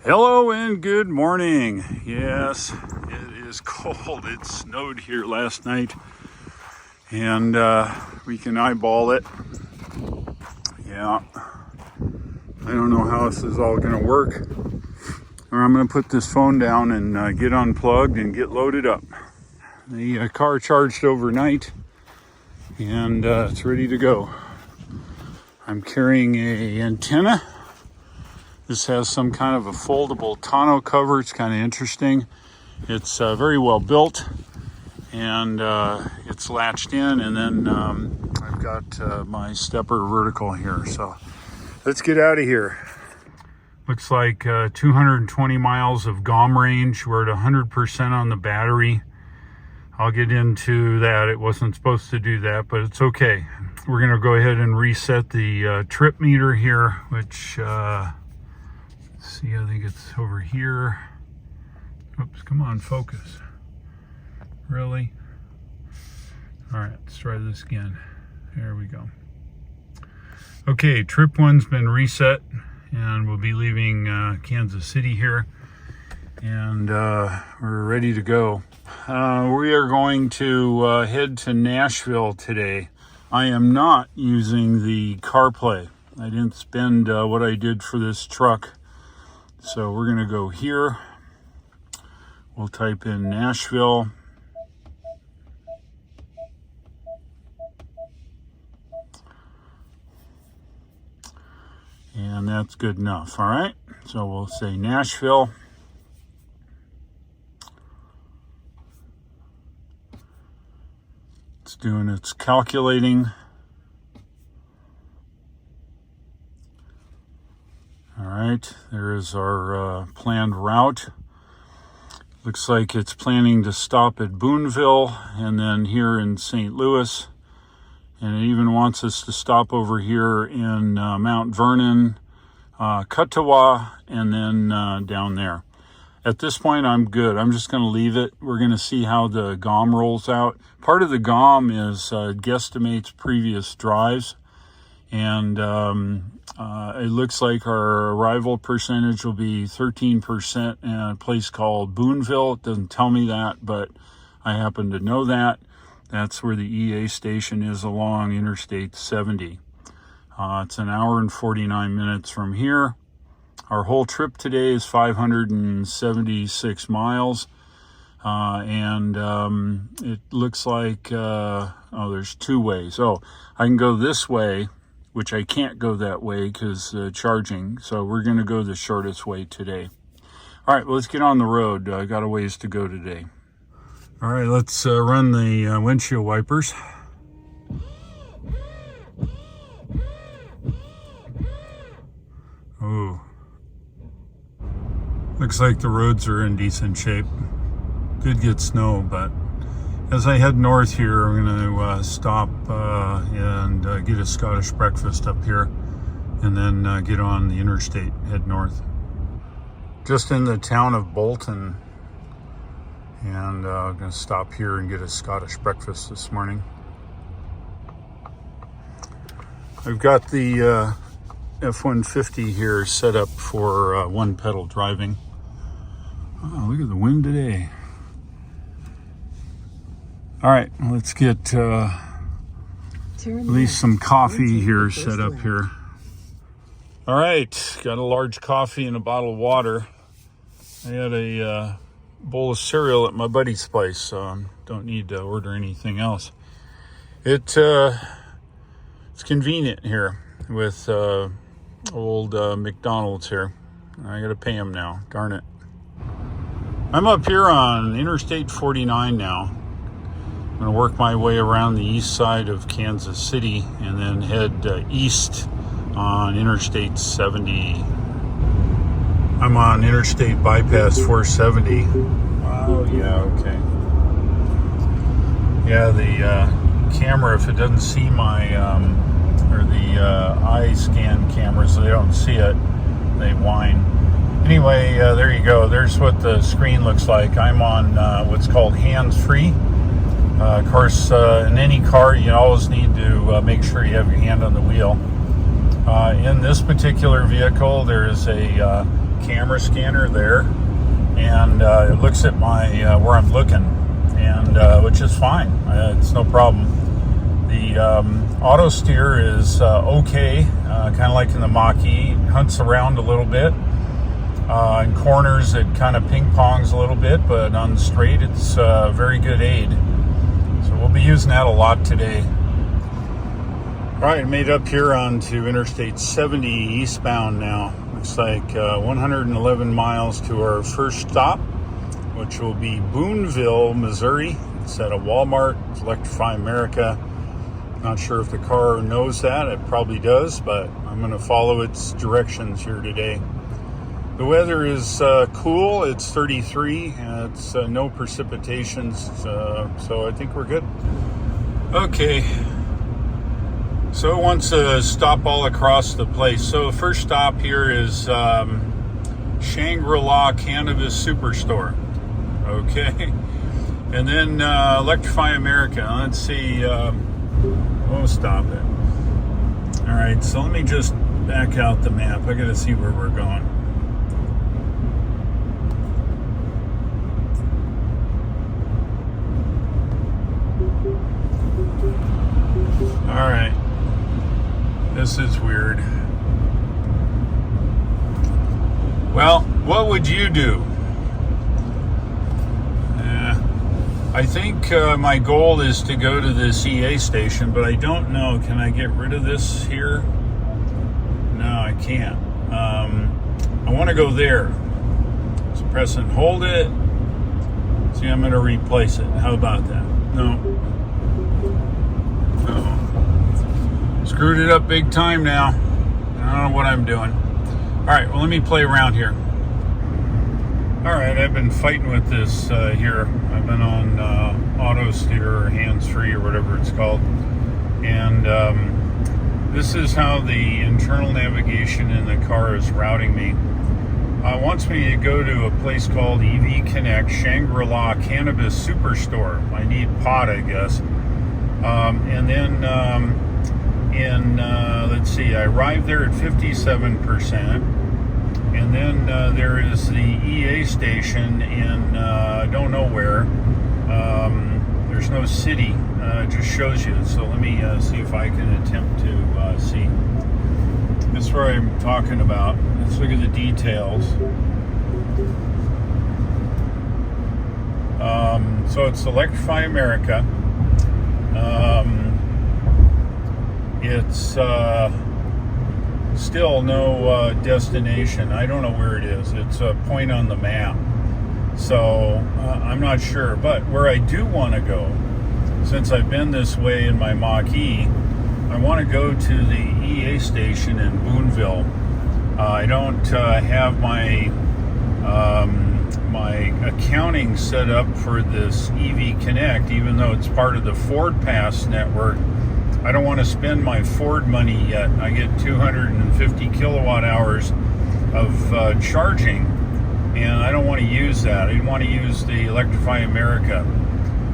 Hello and good morning. Yes, it is cold. It snowed here last night, and we can eyeball it. Yeah, I don't know how this is all going to work. Or I'm going to put this phone down and get unplugged and get loaded up. The car charged overnight, and it's ready to go. I'm carrying a antenna. This has some kind of a foldable tonneau cover. It's kind of interesting. It's very well built, and it's latched in, and then I've got my stepper vertical here. So let's get out of here. Looks like 220 miles of GOM range. We're at 100% on the battery. I'll get into that. It wasn't supposed to do that, but it's okay. We're going to go ahead and reset the trip meter here, which... see, I think it's over here. Oops, come on, focus. Really? All right, let's try this again. There we go. Okay, trip one's been reset, and we'll be leaving Kansas City here, and we're ready to go. We are going to head to Nashville today. I am not using the CarPlay. I didn't spend what I did for this truck. So we're going to go here. We'll type in Nashville. And that's good enough. All right. So we'll say Nashville. It's doing its calculating. All right, there is our planned route. Looks like it's planning to stop at Boonville and then here in St. Louis. And it even wants us to stop over here in Mount Vernon, Katawa, and then down there. At this point, I'm good. I'm just going to leave it. We're going to see how the GOM rolls out. Part of the GOM is guesstimates previous drives. And it looks like our arrival percentage will be 13% in a place called Boonville. It doesn't tell me that, but I happen to know that. That's where the EA station is along Interstate 70. It's an hour and 49 minutes from here. Our whole trip today is 576 miles. And it looks like, there's two ways. Oh, I can go this way, which I can't go that way because charging. So we're going to go the shortest way today. All right, well, let's get on the road. I got a ways to go today. All right, let's run the windshield wipers. Ooh. Looks like the roads are in decent shape. Could get snow, but as I head north here, I'm going to stop and get a Scottish breakfast up here, and then get on the interstate, head north. Just in the town of Bolton, and I'm going to stop here and get a Scottish breakfast this morning. I've got the F-150 here set up for one pedal driving. Oh, look at the wind today. All right, let's get at least some coffee here set up here. All right, got a large coffee and a bottle of water. I had a bowl of cereal at my buddy's place, so don't need to order anything else. It's convenient here with old McDonald's here. I gotta pay him now, darn it. I'm up here on Interstate 49 now. I'm going to work my way around the east side of Kansas City and then head east on Interstate 70. I'm on Interstate Bypass 470. Oh, yeah, okay. Yeah, the camera, if it doesn't see my, or the eye scan cameras, they don't see it, they whine. Anyway, there you go. There's what the screen looks like. I'm on what's called hands-free. Of course, in any car, you always need to make sure you have your hand on the wheel. In this particular vehicle, there is a camera scanner there, and it looks at my where I'm looking, and which is fine. It's no problem. The auto steer is okay, kind of like in the Mach-E. Hunts around a little bit. In corners, it kind of ping-pongs a little bit, but on the straight, it's a very good aid. So we'll be using that a lot today. All right, I made up here onto Interstate 70 eastbound now. Looks like 111 miles to our first stop, which will be Boonville, Missouri. It's at a Walmart. It's Electrify America. Not sure if the car knows that. It probably does, but I'm going to follow its directions here today. The weather is cool. It's 33. It's no precipitations, so I think we're good. Okay. So it wants to stop all across the place. So the first stop here is Shangri-La Cannabis Superstore. Okay. And then Electrify America. Let's see. We'll stop it. All right. So let me just back out the map. I got to see where we're going. All right. This is weird. Well, what would you do? I think my goal is to go to this EA station, but I don't know. Can I get rid of this here? No, I can't. I want to go there. So press and hold it. See, I'm going to replace it. How about that? No. Screwed it up big time now. I don't know what I'm doing. All right, well, let me play around here. All right, I've been fighting with this here. I've been on auto steer or hands-free or whatever it's called. And this is how the internal navigation in the car is routing me. It wants me to go to a place called EV Connect Shangri-La Cannabis Superstore. I need pot, I guess. And then let's see, I arrived there at 57%, and then there is the EA station in I don't know where. There's no city, it just shows you. So let me see if I can attempt to see. This is where I'm talking about. Let's look at the details. So it's Electrify America. It's still no destination. I don't know where it is. It's a point on the map. So I'm not sure. But where I do want to go, since I've been this way in my Mach-E, I want to go to the EA station in Boonville. I don't have my my accounting set up for this EV Connect, even though it's part of the Ford Pass network. I don't want to spend my Ford money yet. I get 250 kilowatt hours of charging, and I don't want to use that. I want to use the Electrify America.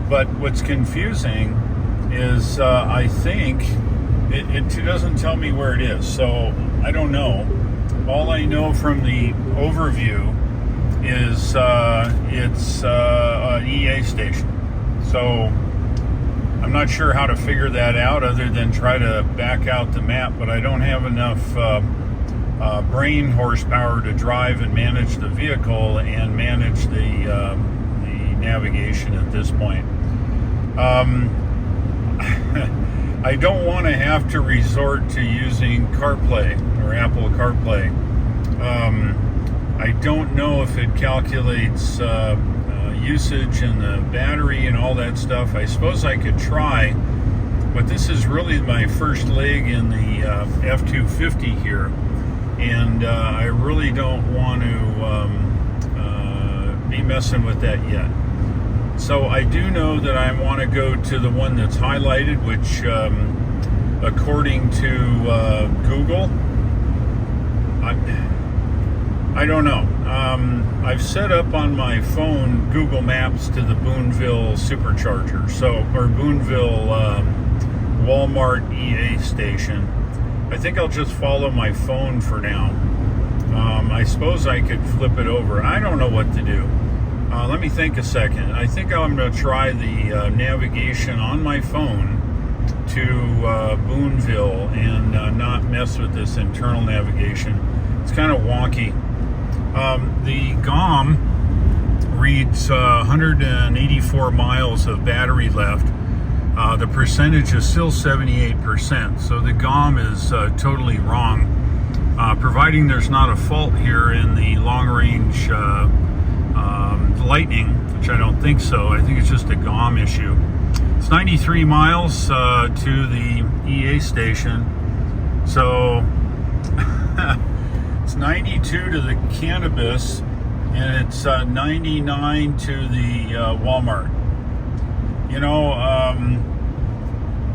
But what's confusing is I think it doesn't tell me where it is, so I don't know. All I know from the overview is it's an EA station. So I'm not sure how to figure that out other than try to back out the map, but I don't have enough brain horsepower to drive and manage the vehicle and manage the navigation at this point. I don't want to have to resort to using CarPlay or Apple CarPlay. I don't know if it calculates usage and the battery and all that stuff. I suppose I could try, but this is really my first leg in the F-150 here, and I really don't want to be messing with that yet. So I do know that I want to go to the one that's highlighted, which according to Google, I don't know. I've set up on my phone Google Maps to the Boonville Supercharger, or Boonville Walmart EA station. I think I'll just follow my phone for now. I suppose I could flip it over. I don't know what to do. Let me think a second. I think I'm going to try the navigation on my phone to Boonville and not mess with this internal navigation. It's kind of wonky. The GOM reads 184 miles of battery left. The percentage is still 78%, so the GOM is totally wrong. Providing there's not a fault here in the long-range Lightning, which I don't think so. I think it's just a GOM issue. It's 93 miles to the EA station, so it's 92 to the cannabis, and it's 99 to the Walmart. You know,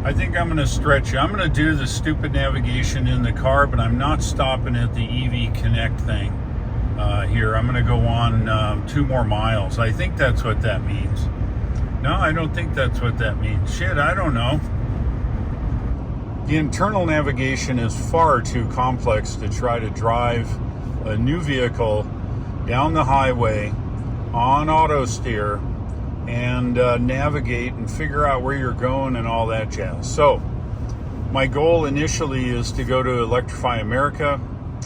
I think I'm going to stretch it. I'm going to do the stupid navigation in the car, but I'm not stopping at the EV Connect thing here. I'm going to go on 2 more miles. I think that's what that means. No, I don't think that's what that means. Shit, I don't know. The internal navigation is far too complex to try to drive a new vehicle down the highway on auto steer and navigate and figure out where you're going and all that jazz. So my goal initially is to go to Electrify America.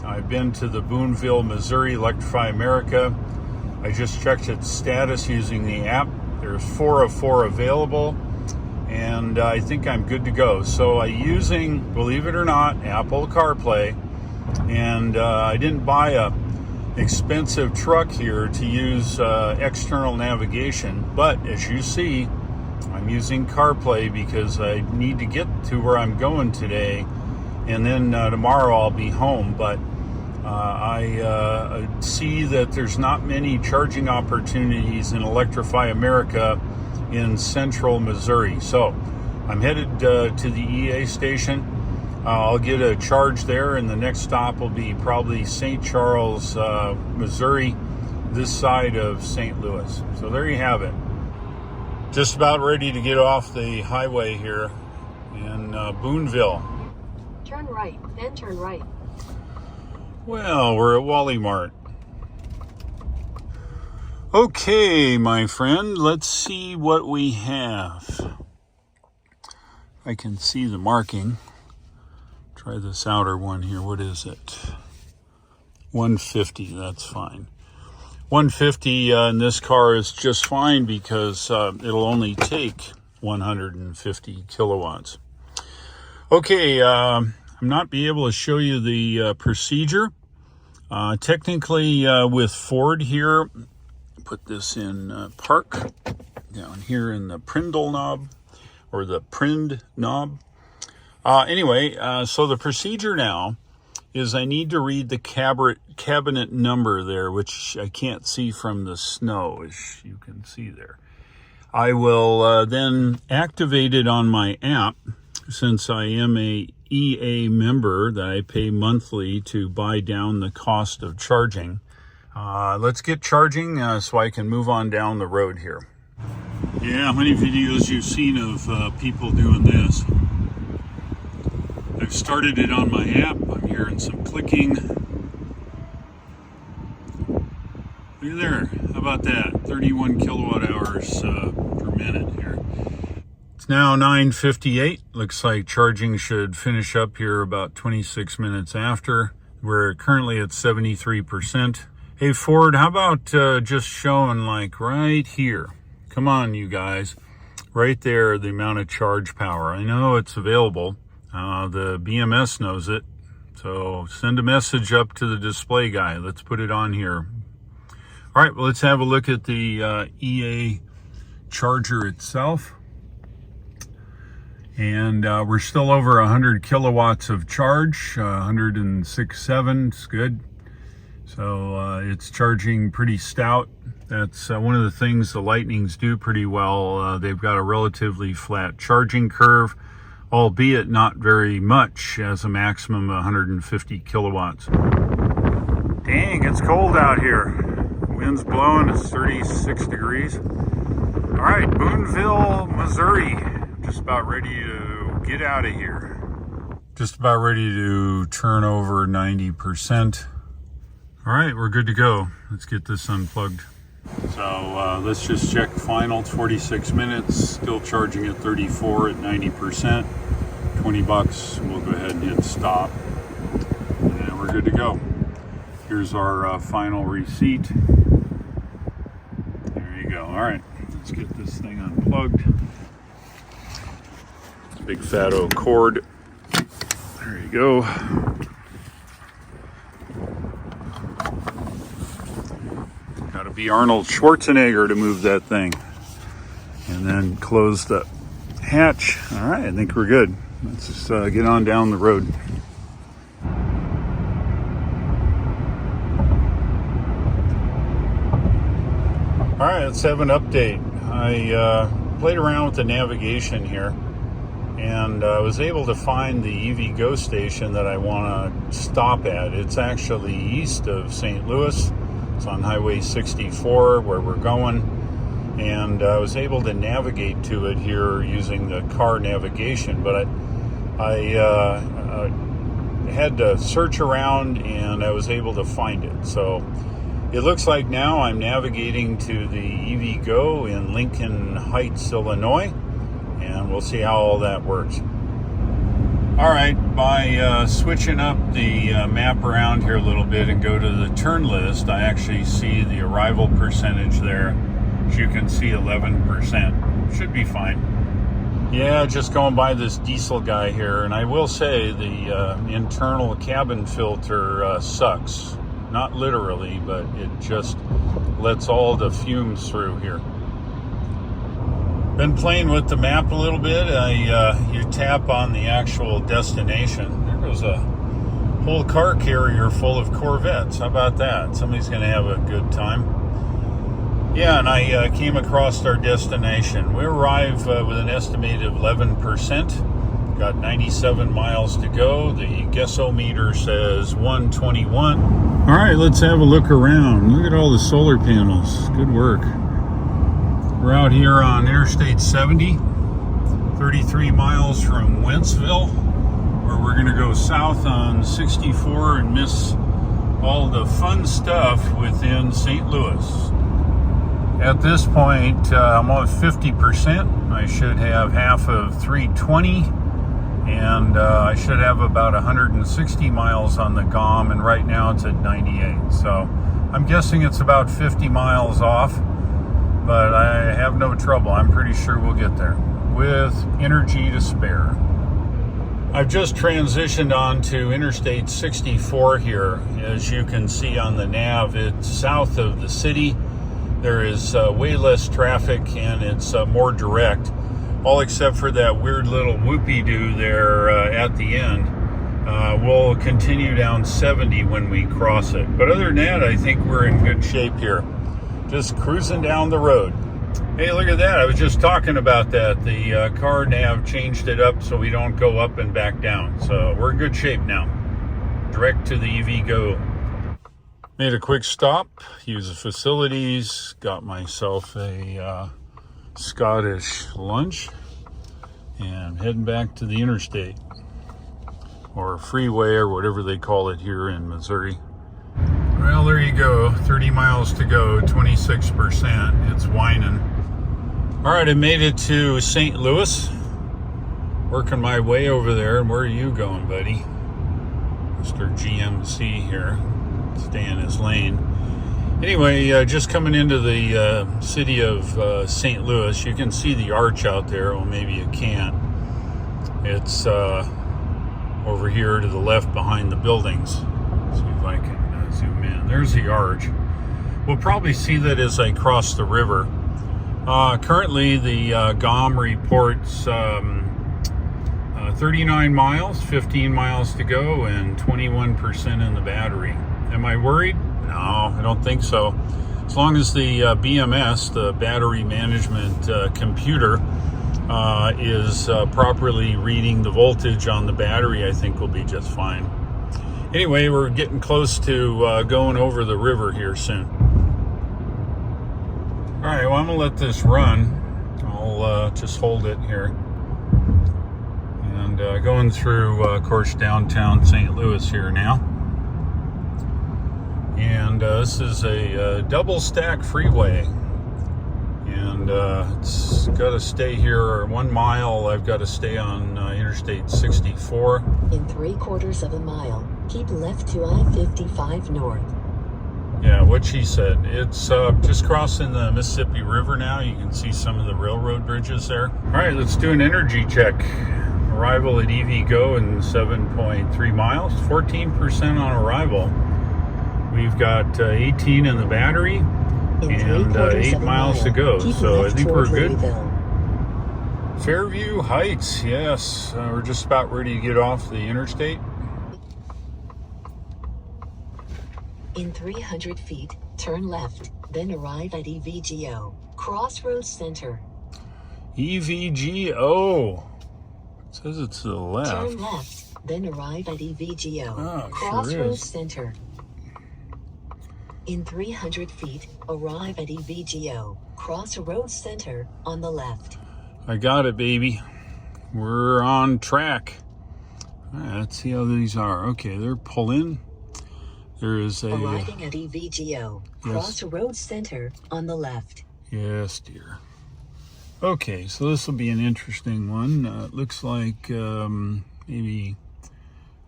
I've been to the Boonville, Missouri Electrify America. I just checked its status using the app. There's 4 of 4 available, and I think I'm good to go. So I'm using, believe it or not, Apple CarPlay, and I didn't buy a expensive truck here to use external navigation, but as you see, I'm using CarPlay because I need to get to where I'm going today, and then tomorrow I'll be home. But I see that there's not many charging opportunities in Electrify America in central Missouri, so I'm headed to the EA station. I'll get a charge there, and the next stop will be probably St. Charles, Missouri, this side of St. Louis. So there you have it. Just about ready to get off the highway here in Boonville. Turn right, then turn right. Well, we're at Wally Mart. Okay, my friend, let's see what we have. I can see the marking. Try this outer one here. What is it? 150, that's fine. 150 in this car is just fine because it'll only take 150 kilowatts. Okay, I'm not be able to show you the procedure. Technically, with Ford here, put this in park down here in the Prindle knob, or the Prind knob. Anyway, so the procedure now is I need to read the cabinet number there, which I can't see from the snow, as you can see there. I will then activate it on my app, since I am a EA member that I pay monthly to buy down the cost of charging. Let's get charging so I can move on down the road here. Yeah, how many videos you've seen of people doing this? I've started it on my app. I'm hearing some clicking. Look at there. How about that? 31 kilowatt hours per minute here. It's now 9:58. Looks like charging should finish up here about 26 minutes after. We're currently at 73%. Hey Ford, how about just showing like right here? Come on, you guys. Right there, the amount of charge power. I know it's available. The BMS knows it. So send a message up to the display guy. Let's put it on here. All right, well, let's have a look at the EA charger itself. And we're still over 100 kilowatts of charge, 106.7, it's good. So it's charging pretty stout. That's one of the things the Lightnings do pretty well. They've got a relatively flat charging curve, albeit not very much, as a maximum of 150 kilowatts. Dang, it's cold out here. Wind's blowing, it's 36 degrees. All right, Boonville, Missouri. Just about ready to get out of here. Just about ready to turn over 90%. All right, we're good to go. Let's get this unplugged. So let's just check final. It's 46 minutes, still charging at 34 at 90%. 20 bucks. We'll go ahead and hit stop. And we're good to go. Here's our final receipt. There you go. All right, let's get this thing unplugged. Big fat oak cord. There you go. Got to be Arnold Schwarzenegger to move that thing. And then close the hatch. All right, I think we're good. Let's just get on down the road. All right, let's have an update. I played around with the navigation here, and I was able to find the EVgo station that I want to stop at. It's actually east of St. Louis. It's on Highway 64 where we're going, and I was able to navigate to it here using the car navigation, but I had to search around and I was able to find it. So it looks like now I'm navigating to the EVgo in Lincoln Heights, Illinois, and we'll see how all that works. All right, by switching up the map around here a little bit and go to the turn list, I actually see the arrival percentage there. As you can see, 11%. Should be fine. Yeah, just going by this diesel guy here, and I will say the internal cabin filter sucks. Not literally, but it just lets all the fumes through here. Been playing with the map a little bit. You tap on the actual destination. There goes a whole car carrier full of Corvettes. How about that? Somebody's going to have a good time. Yeah, and I came across our destination. We arrived with an estimated 11%. Got 97 miles to go. The guessometer says 121. All right, let's have a look around. Look at all the solar panels. Good work. We're out here on Interstate 70, 33 miles from Wentzville, where we're going to go south on 64 and miss all the fun stuff within St. Louis. At this point, I'm on 50%. I should have half of 320. And I should have about 160 miles on the GOM, and right now it's at 98. So I'm guessing it's about 50 miles off, but I have no trouble. I'm pretty sure we'll get there with energy to spare. I've just transitioned on to Interstate 64 here. As you can see on the nav, it's south of the city. There is way less traffic, and it's more direct. All except for that weird little whoopie-doo there at the end. We'll continue down 70 when we cross it. But other than that, I think we're in good shape here. Just cruising down the road. Hey, look at that. I was just talking about that. The car nav changed it up so we don't go up and back down. So we're in good shape now. Direct to the EVgo. Made a quick stop. Use the facilities. Got myself a Scottish lunch, and heading back to the interstate or freeway or whatever they call it here in Missouri. Well, there you go, 30 miles to go, 26%. It's whining. All right, I made it to St. Louis. Working my way over there. And where are you going, buddy? Mr. GMC here. Stay in his lane. Anyway, just coming into the city of St. Louis, you can see the arch out there. Well, maybe you can't. It's over here to the left behind the buildings. Let's see if I can zoom in. There's the arch. We'll probably see that as I cross the river. Currently, the GOM reports 39 miles, 15 miles to go, and 21% in the battery. Am I worried? No, I don't think so. As long as the BMS, the battery management computer, is properly reading the voltage on the battery, I think we'll be just fine. Anyway, we're getting close to going over the river here soon. All right, well, I'm gonna let this run. I'll just hold it here. And going through, of course, downtown St. Louis here now. And this is a double stack freeway. And it's got to stay here 1 mile. I've got to stay on Interstate 64. In 3/4 mile, keep left to I-55 north. Yeah, what she said. It's just crossing the Mississippi River now. You can see some of the railroad bridges there. All right, let's do an energy check. Arrival at EVgo in 7.3 miles, 14% on arrival. We've got 18 in the battery and 8 miles to go. So I think we're good. Fairview Heights, yes. We're just about ready to get off the interstate. In 300 feet, turn left, then arrive at EVGO, Crossroads Center. EVGO. It says it's to the left. Turn left, then arrive at EVGO, Oh, Crossroads sure Center. In 300 feet, arrive at EVGO, Crossroads Center, on the left. I got it, baby. We're on track. All right, let's see how these are. Okay, they're pulling. There is a... Arriving at EVGO, Crossroads Center, on the left. Yes, dear. Okay, so this will be an interesting one. It looks like maybe...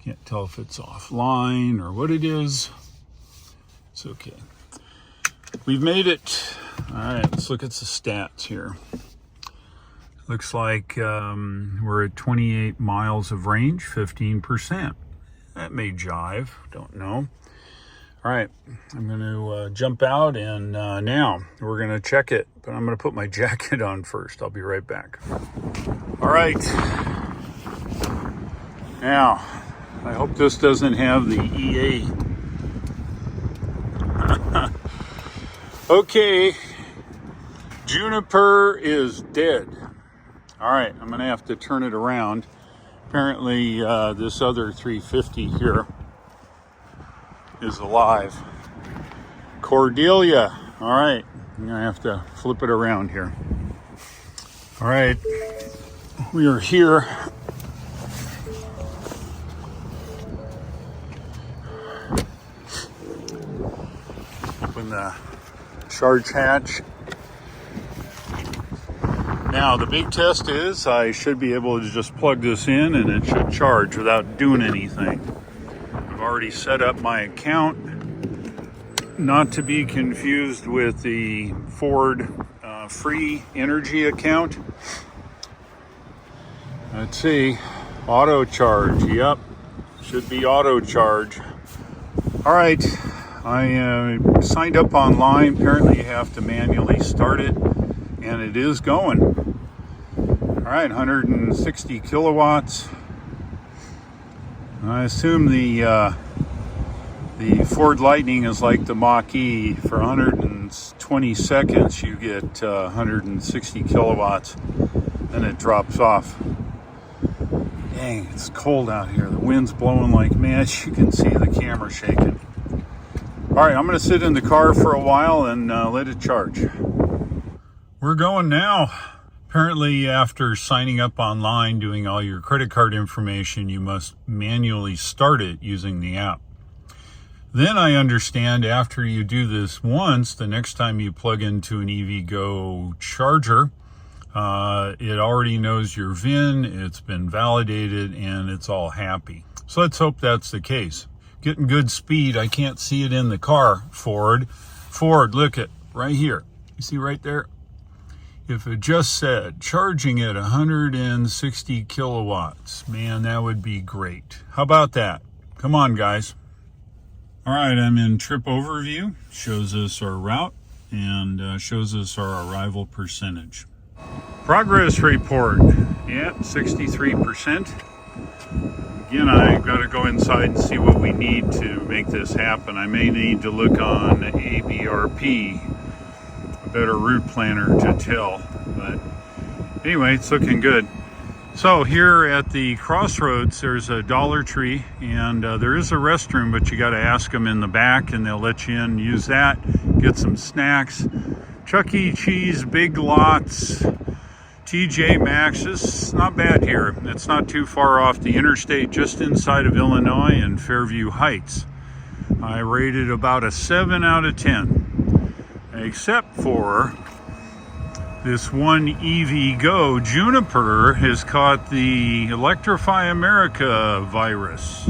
Can't tell if it's offline or what it is. It's okay. We've made it. All right, let's look at the stats here. Looks like we're at 28 miles of range, 15%. That may jive, don't know. All right, I'm going to jump out and now we're going to check it, but I'm going to put my jacket on first. I'll be right back. All right. Now, I hope this doesn't have the EA. Okay, Juniper is dead. All right, I'm going to have to turn it around. Apparently, this other 350 here is alive. Cordelia. All right, I'm going to have to flip it around here. All right, we are here. Open the charge hatch. Now the big test is I should be able to just plug this in and it should charge without doing anything. I've already set up my account, not to be confused with the Ford free energy account. Let's see, auto charge. Yep, should be auto charge. All right, I signed up online. Apparently you have to manually start it, and it is going. All right, 160 kilowatts. I assume the Ford Lightning is like the Mach-E. For 120 seconds, you get 160 kilowatts, then it drops off. Dang, it's cold out here. The wind's blowing like mad. You can see the camera shaking. All right, I'm going to sit in the car for a while and let it charge. We're going now. Apparently, after signing up online, doing all your credit card information, you must manually start it using the app. Then I understand after you do this once, the next time you plug into an EVgo charger, it already knows your VIN, it's been validated, and it's all happy. So let's hope that's the case. Getting good speed. I can't see it in the car, Ford. Ford, look at right here. You see right there? If it just said charging at 160 kilowatts, man, that would be great. How about that? Come on, guys. All right, I'm in trip overview. Shows us our route and shows us our arrival percentage. Progress report. Yeah, 63%. Again, I got to go inside and see what we need to make this happen. I may need to look on ABRP, a better route planner to tell. But anyway, it's looking good. So here at the crossroads, there's a Dollar Tree, and there is a restroom, but you got to ask them in the back, and they'll let you in, use that, get some snacks. Chuck E. Cheese, Big Lots, TJ Maxx. It's not bad here. It's not too far off the interstate, just inside of Illinois in Fairview Heights. I rated about a 7 out of 10, except for this one EV Go. Juniper has caught the Electrify America virus.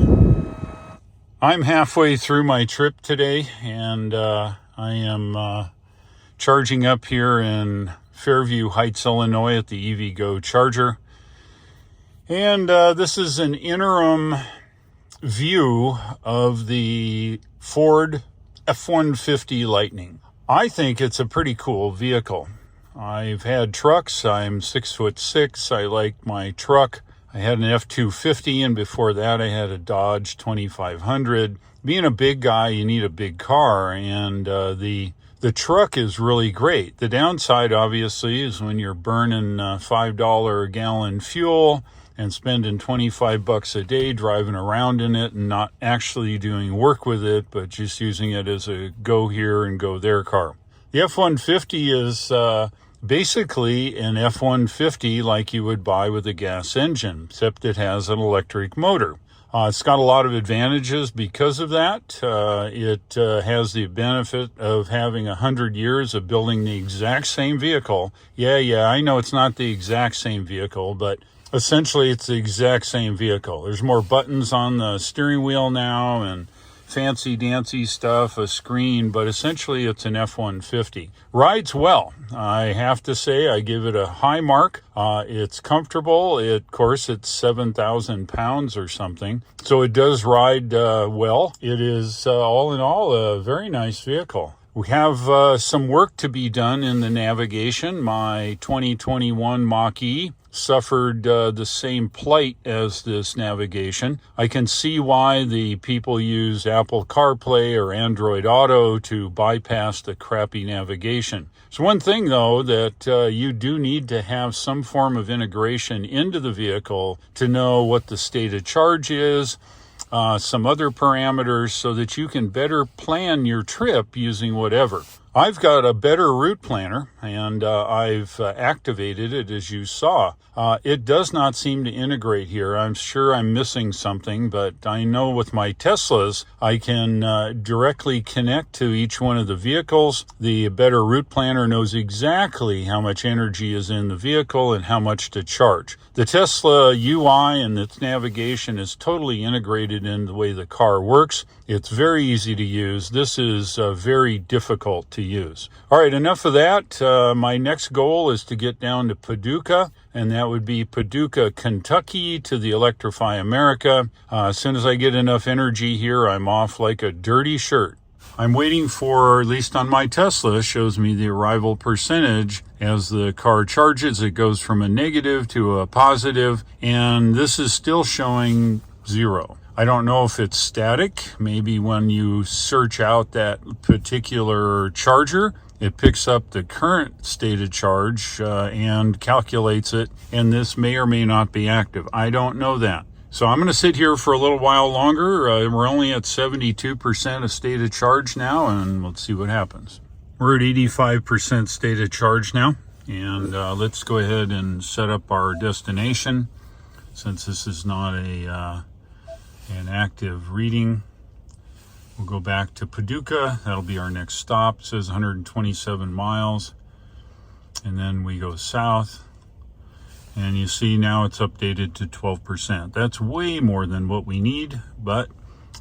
I'm halfway through my trip today, and I am charging up here in Fairview Heights, Illinois at the EV Go charger. And this is an interim view of the Ford F-150 Lightning. I think it's a pretty cool vehicle. I've had trucks. I'm 6'6". I like my truck. I had an F-250, and before that I had a Dodge 2500. Being a big guy, you need a big car, and the truck is really great. The downside, obviously, is when you're burning $5 a gallon fuel and spending $25 a day driving around in it and not actually doing work with it, but just using it as a go here and go there car. The F-150 is basically an F-150 like you would buy with a gas engine, except it has an electric motor. It's got a lot of advantages because of that. It has the benefit of having 100 years of building the exact same vehicle. Yeah, I know it's not the exact same vehicle, but essentially it's the exact same vehicle. There's more buttons on the steering wheel now and fancy dancy stuff, a screen, but essentially it's an F-150. Rides well. I have to say I give it a high mark. It's comfortable. Of course, it's 7,000 pounds or something. So it does ride well. It is all in all a very nice vehicle. We have some work to be done in the navigation. My 2021 Mach-E suffered the same plight as this navigation. I can see why the people use Apple CarPlay or Android Auto to bypass the crappy navigation. So one thing, though, that you do need to have some form of integration into the vehicle to know what the state of charge is, some other parameters, so that you can better plan your trip using whatever. I've got a better route planner, and I've activated it, as you saw. It does not seem to integrate here. I'm sure I'm missing something, but I know with my Teslas, I can directly connect to each one of the vehicles. The better route planner knows exactly how much energy is in the vehicle and how much to charge. The Tesla UI and its navigation is totally integrated in the way the car works. It's very easy to use. This is very difficult to use. All right, enough of that. My next goal is to get down to Paducah, and that would be Paducah, Kentucky, to the Electrify America. As soon as I get enough energy here, I'm off like a dirty shirt. I'm waiting for, at least on my Tesla, shows me the arrival percentage. As the car charges, it goes from a negative to a positive, and this is still showing 0. I don't know if it's static. Maybe when you search out that particular charger, it picks up the current state of charge and calculates it, and this may or may not be active. I don't know that. So I'm going to sit here for a little while longer. We're only at 72% of state of charge now, and let's see what happens. We're at 85% state of charge now, and let's go ahead and set up our destination, since this is not an active reading. We'll go back to Paducah. That'll be our next stop. It says 127 miles. And then we go south. And you see now it's updated to 12%. That's way more than what we need. But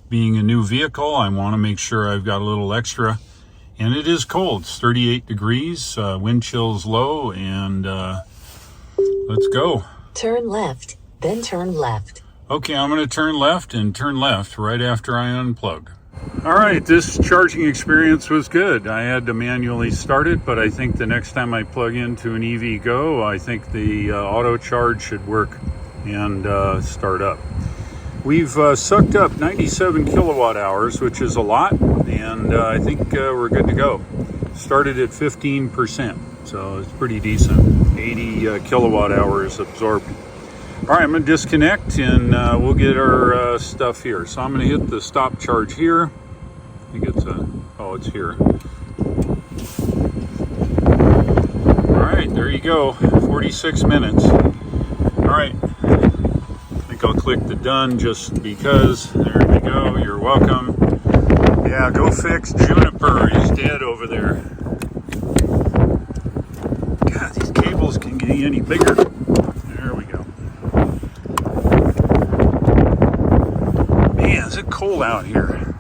being a new vehicle, I want to make sure I've got a little extra. And it is cold. It's 38 degrees. Wind chill's low. And let's go. Turn left, then turn left. Okay, I'm going to turn left and turn left right after I unplug. All right, this charging experience was good. I had to manually start it, but I think the next time I plug into an EV Go, I think the auto charge should work and start up. We've sucked up 97 kilowatt hours, which is a lot, and I think we're good to go. Started at 15%, so it's pretty decent. 80 kilowatt hours absorbed. All right, I'm going to disconnect and we'll get our stuff here. So I'm going to hit the stop charge here. I think it's it's here. All right, there you go. 46 minutes. All right, I think I'll click the done just because. There we go. You're welcome. Yeah, go fix Juniper. He's dead over there. God, these cables can get any bigger. There we go. Man, is it cold out here?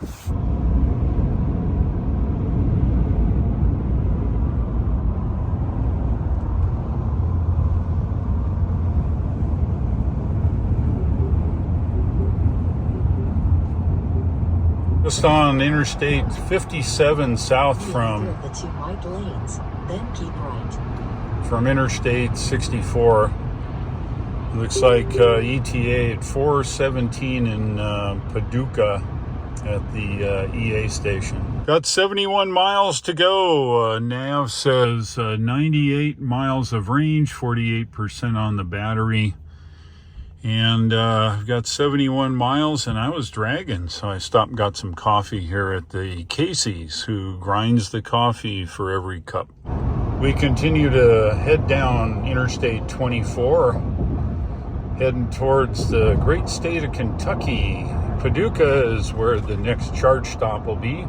Just on Interstate 57 south from the 2 right lanes, then keep right. From Interstate 64. Looks like ETA at 417 in Paducah at the EA station. Got 71 miles to go. Nav says 98 miles of range, 48% on the battery. And I've got 71 miles and I was dragging, so I stopped and got some coffee here at the Casey's, who grinds the coffee for every cup. We continue to head down Interstate 24, heading towards the great state of Kentucky. Paducah is where the next charge stop will be.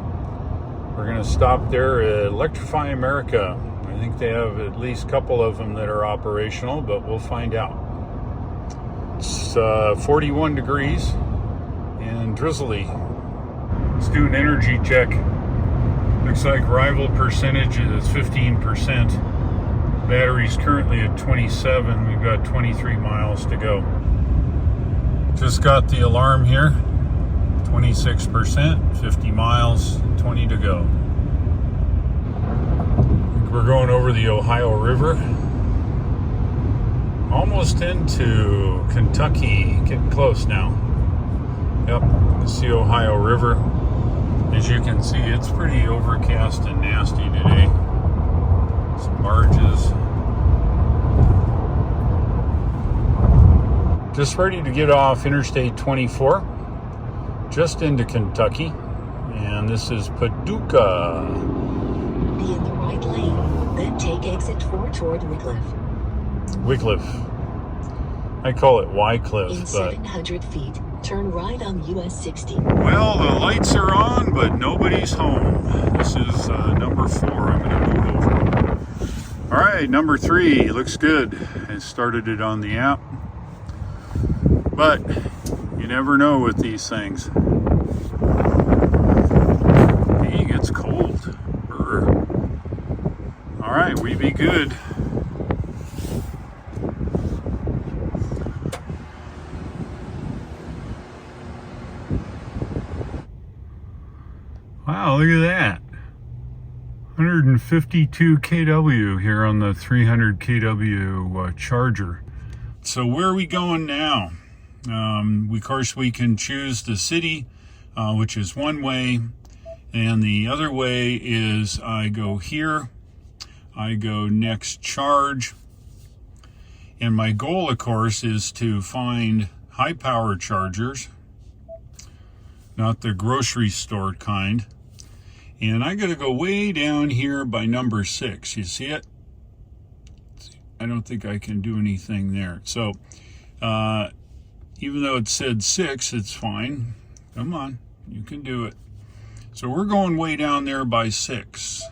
We're going to stop there at Electrify America. I think they have at least a couple of them that are operational, but we'll find out. It's 41 degrees and drizzly. Let's do an energy check. Looks like rival percentage is 15%. Battery's currently at 27. We've got 23 miles to go. Just got the alarm here. 26%, 50 miles, 20 to go. We're going over the Ohio River. Almost into Kentucky, getting close now. Yep, it's the Ohio River. As you can see, it's pretty overcast and nasty today. Some barges. Just ready to get off Interstate 24, just into Kentucky. And this is Paducah. Be in the right lane, then take exit 4 toward Wycliffe. Wycliffe. I call it Wycliffe. In 700 feet, turn right on US 60. Well, the lights are on, but nobody's home. This is number 4. I'm going to move over. All right, number 3 looks good. I started it on the app, but you never know with these things. Dang, it's cold. All right, we be good. Wow, look at that. 152 kW here on the 300 kW charger. So where are we going now? Of course, we can choose the city, which is one way. And the other way is I go here. I go next charge. And my goal, of course, is to find high power chargers, not the grocery store kind. And I got to go way down here by number 6. You see it? I don't think I can do anything there. So even though it said 6, it's fine. Come on, you can do it. So we're going way down there by 6.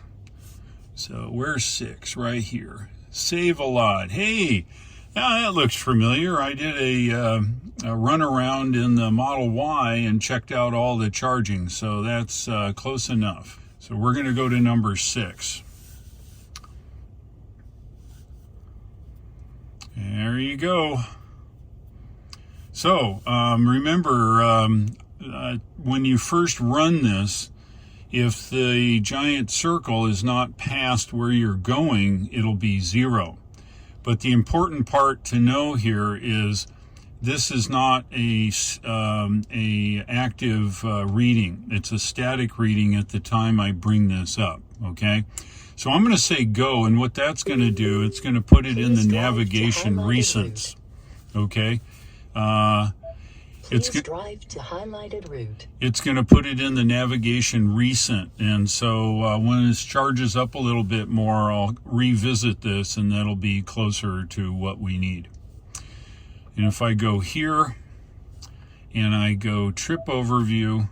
So where's 6? Right here. Save a lot. Hey, now that looks familiar. I did a run around in the Model Y and checked out all the charging. So that's close enough. So we're going to go to number 6. There you go. So remember, when you first run this, if the giant circle is not past where you're going, it'll be 0. But the important part to know here is this is not a active reading. It's a static reading at the time I bring this up, okay? So I'm going to say go, and what that's going to do, it's going to put it in the navigation recents, okay? Please drive to highlighted route. It's going to put it in the navigation recent, and so when this charges up a little bit more, I'll revisit this, and that'll be closer to what we need. And if I go here, and I go trip overview,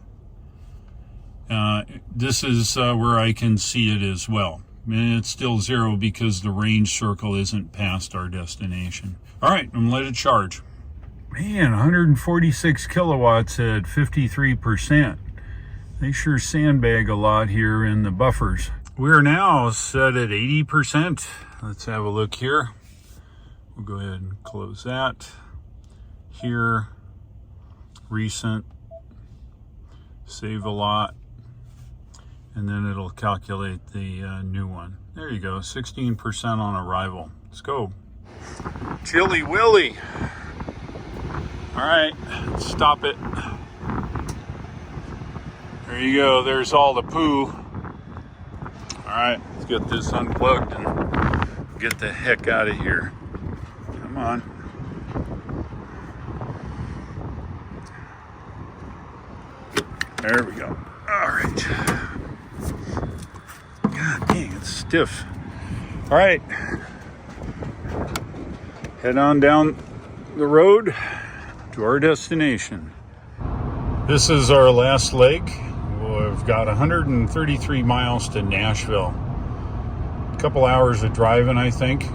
This is where I can see it as well. And it's still 0 because the range circle isn't past our destination. All right, I'm gonna let it charge. Man, 146 kilowatts at 53%. They sure sandbag a lot here in the buffers. We're now set at 80%. Let's have a look here. We'll go ahead and close that. Here, recent, save a lot, and then it'll calculate the new one. There you go, 16% on arrival. Let's go. Chilly Willy. All right, stop it. There you go, there's all the poo. All right, let's get this unplugged and get the heck out of here. Come on. There we go. All right. God dang, it's stiff. All right. Head on down the road to our destination. This is our last leg. We've got 133 miles to Nashville. A couple hours of driving, I think.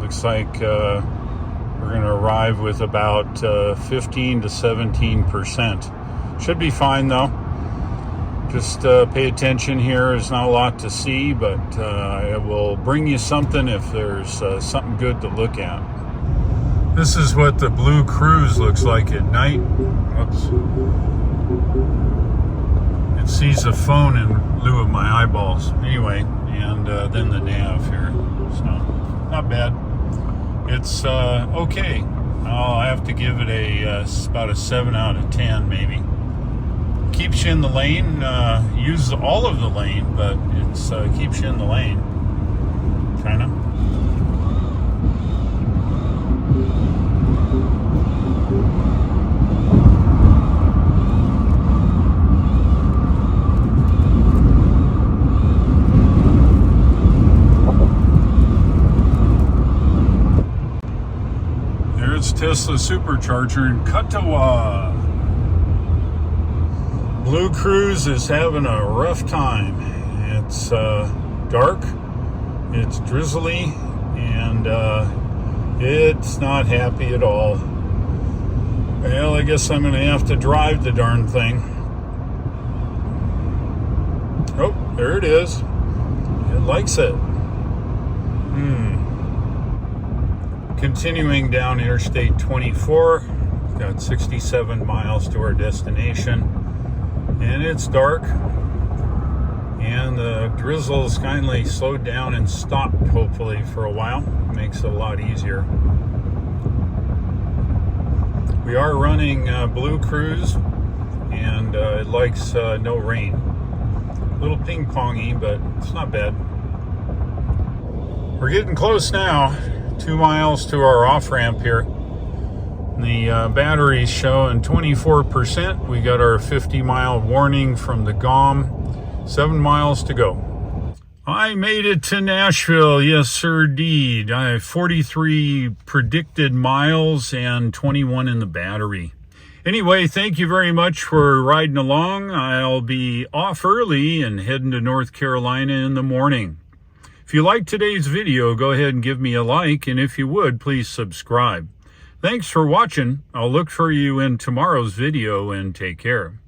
Looks like we're going to arrive with about 15 to 17%. Should be fine though. Just pay attention here. There's not a lot to see, but I will bring you something if there's something good to look at. This is what the Blue Cruise looks like at night. Oops. It sees a phone in lieu of my eyeballs. Anyway, and then the nav here. So, not bad. It's okay. I'll have to give it about a 7 out of 10 maybe. Keeps you in the lane, use all of the lane, but it's keeps you in the lane, kind of. There's Tesla Supercharger in Katawa. Blue Cruise is having a rough time. It's dark, it's drizzly, and it's not happy at all. Well, I guess I'm going to have to drive the darn thing. Oh, there it is. It likes it. Continuing down Interstate 24, got 67 miles to our destination. And it's dark, and the drizzle's kindly slowed down and stopped, hopefully, for a while. Makes it a lot easier. We are running Blue Cruise, and it likes no rain. A little ping-pongy, but it's not bad. We're getting close now. 2 miles to our off-ramp here. The battery's showing 24%. We got our 50-mile warning from the GOM. 7 miles to go. I made it to Nashville. Yes, sir, indeed. I have 43 predicted miles and 21 in the battery. Anyway, thank you very much for riding along. I'll be off early and heading to North Carolina in the morning. If you liked today's video, go ahead and give me a like, and if you would, please subscribe. Thanks for watching. I'll look for you in tomorrow's video, and take care.